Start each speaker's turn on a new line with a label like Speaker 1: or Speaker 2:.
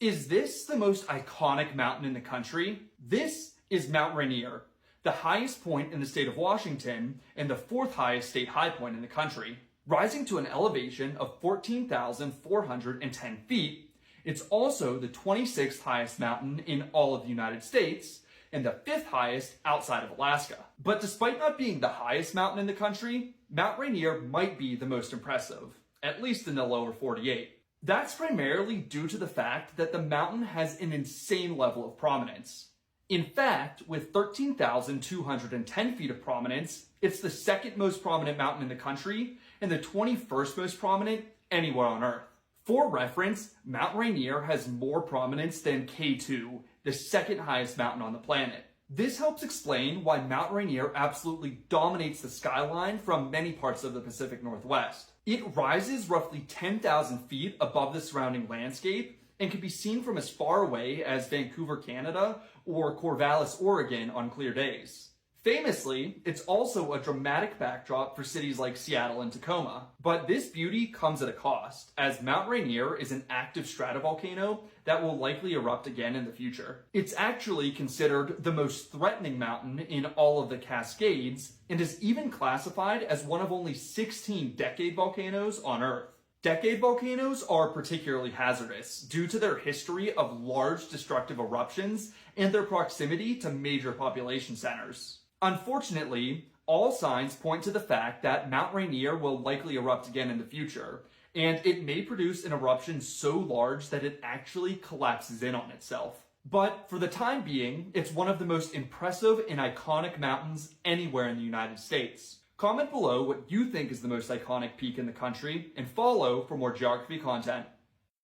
Speaker 1: Is this the most iconic mountain in the country? This is Mount Rainier, the highest point in the state of Washington and the fourth highest state high point in the country. Rising to an elevation of 14,410 feet, it's also the 26th highest mountain in all of the United States and the 5th highest outside of Alaska. But despite not being the highest mountain in the country, Mount Rainier might be the most impressive, at least in the lower 48. That's primarily due to the fact that the mountain has an insane level of prominence. In fact, with 13,210 feet of prominence, it's the second most prominent mountain in the country and the 21st most prominent anywhere on Earth. For reference, Mount Rainier has more prominence than K2, the second highest mountain on the planet. This helps explain why Mount Rainier absolutely dominates the skyline from many parts of the Pacific Northwest. It rises roughly 10,000 feet above the surrounding landscape and can be seen from as far away as Vancouver, Canada, or Corvallis, Oregon on clear days. Famously, it's also a dramatic backdrop for cities like Seattle and Tacoma. But this beauty comes at a cost, as Mount Rainier is an active stratovolcano that will likely erupt again in the future. It's actually considered the most threatening mountain in all of the Cascades, and is even classified as one of only 16 decade volcanoes on Earth. Decade volcanoes are particularly hazardous due to their history of large destructive eruptions and their proximity to major population centers. Unfortunately, all signs point to the fact that Mount Rainier will likely erupt again in the future, and it may produce an eruption so large that it actually collapses in on itself. But for the time being, it's one of the most impressive and iconic mountains anywhere in the United States. Comment below what you think is the most iconic peak in the country, and follow for more geography content.